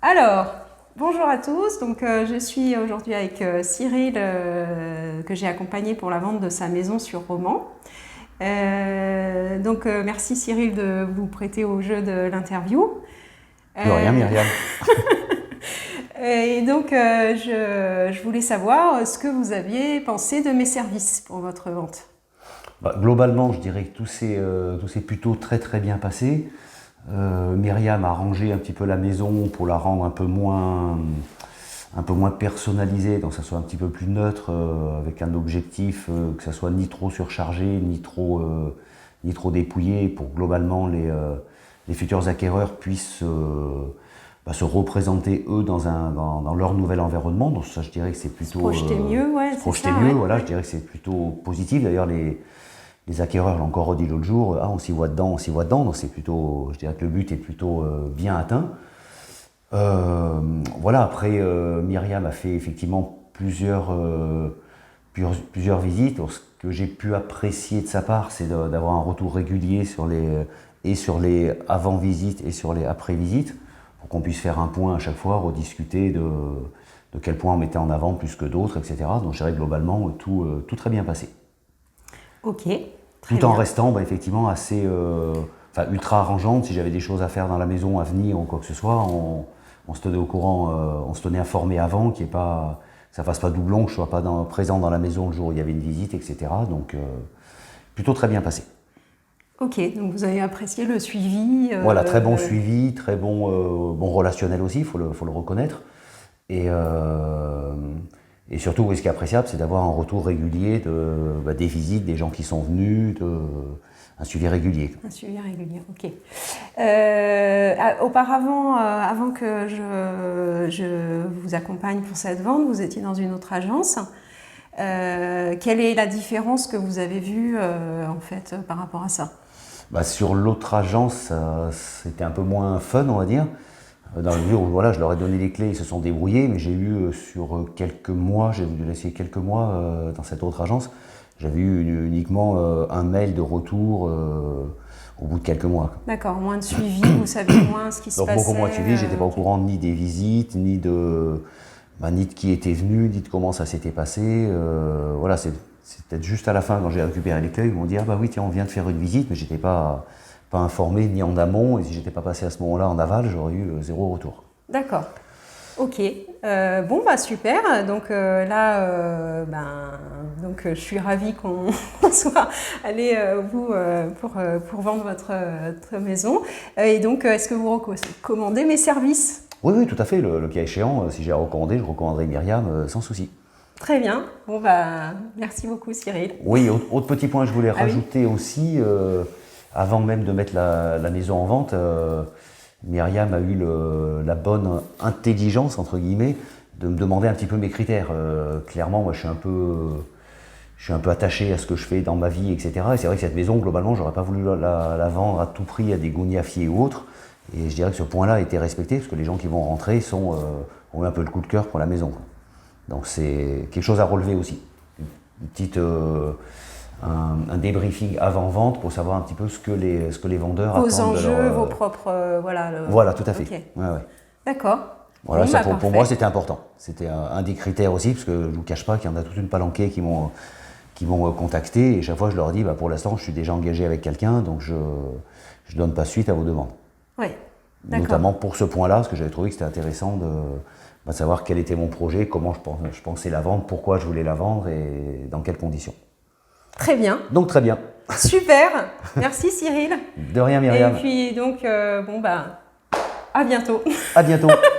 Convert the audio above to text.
Alors, bonjour à tous. Donc, je suis aujourd'hui avec Cyril, que j'ai accompagné pour la vente de sa maison sur Romans. Merci Cyril de vous prêter au jeu de l'interview. De rien, Myriam. Je voulais savoir ce que vous aviez pensé de mes services pour votre vente. Globalement, je dirais que tout s'est plutôt très bien passé. Myriam a rangé un petit peu la maison pour la rendre un peu moins personnalisée, donc que ça soit un petit peu plus neutre, avec un objectif que ça soit ni trop surchargé, ni trop dépouillé, pour que globalement les futurs acquéreurs puissent se représenter eux dans leur nouvel environnement. Donc ça, je dirais que c'est plutôt se projeter mieux, ouais, se projeter ça, mieux. ouais. Voilà, je dirais que c'est plutôt positif. D'ailleurs, les acquéreurs l'ont encore redit l'autre jour, on s'y voit dedans, donc c'est plutôt, je dirais que le but est plutôt bien atteint. Voilà, après Myriam a fait effectivement plusieurs visites. Alors, ce que j'ai pu apprécier de sa part, c'est d'avoir un retour régulier sur les avant-visites et sur les après-visites, pour qu'on puisse faire un point à chaque fois, rediscuter de quel point on mettait en avant plus que d'autres, etc. Donc je dirais que globalement, tout très bien passé. Ok. Tout en restant effectivement assez ultra arrangeante. Si j'avais des choses à faire dans la maison à venir ou quoi que ce soit, on se tenait au courant, on se tenait informé avant, que ça fasse pas doublon, que je sois pas présent dans la maison le jour où il y avait une visite, etc. Donc plutôt très bien passé. Ok, donc vous avez apprécié le suivi. Voilà, très bon suivi, très bon relationnel aussi, il faut le reconnaître. Et surtout, ce qui est appréciable, c'est d'avoir un retour régulier des visites, des gens qui sont venus, un suivi régulier. Un suivi régulier, ok. Auparavant, avant que je vous accompagne pour cette vente, vous étiez dans une autre agence. Quelle est la différence que vous avez vue en fait par rapport à ça? Sur l'autre agence, c'était un peu moins fun, on va dire. Dans le mesure où voilà, je leur ai donné les clés, ils se sont débrouillés, mais j'ai eu sur quelques mois, j'ai dû laisser quelques mois dans cette autre agence, j'avais eu uniquement un mail de retour au bout de quelques mois. D'accord, moins de suivi, vous saviez moins ce qui se passait. Donc beaucoup moins de suivi, j'étais pas au courant ni des visites, ni de qui était venu, ni de comment ça s'était passé. Voilà, c'est peut-être juste à la fin, quand j'ai récupéré les clés, ils m'ont dit « Ah bah oui, tiens, on vient de faire une visite », mais j'étais pas informé ni en amont, et si j'étais pas passé à ce moment-là en aval, j'aurais eu zéro retour. D'accord. Ok. Super. Donc je suis ravie qu'on soit allé pour vendre votre maison. Et donc, est-ce que vous recommandez mes services? Oui, tout à fait. Le cas échéant, si j'ai à recommander, je recommanderai Myriam sans souci. Très bien. Merci beaucoup, Cyril. Oui, autre petit point que je voulais rajouter aussi, avant même de mettre la maison en vente, Myriam a eu la bonne intelligence, entre guillemets, de me demander un petit peu mes critères. Clairement, moi, je suis un peu attaché à ce que je fais dans ma vie, etc. Et c'est vrai que cette maison, globalement, j'aurais pas voulu la vendre à tout prix à des gougnafiers ou autres. Et je dirais que ce point-là a été respecté, parce que les gens qui vont rentrer ont eu un peu le coup de cœur pour la maison. Donc c'est quelque chose à relever aussi. Un débriefing avant-vente pour savoir un petit peu ce que les vendeurs attendent. Vos enjeux, vos propres... Voilà, tout à fait. Okay. Ouais. D'accord. Voilà, bon, pour moi, c'était important. C'était un des critères aussi, parce que je ne vous cache pas qu'il y en a toute une palanquée qui m'ont contacté, et chaque fois je leur dis, pour l'instant, je suis déjà engagé avec quelqu'un, donc je ne donne pas suite à vos demandes. Oui, d'accord. Notamment pour ce point-là, parce que j'avais trouvé que c'était intéressant de savoir quel était mon projet, comment je pensais la vendre, pourquoi je voulais la vendre et dans quelles conditions. Très bien. Donc très bien. Super. Merci Cyril. De rien, Myriam. Et puis donc, à bientôt. À bientôt.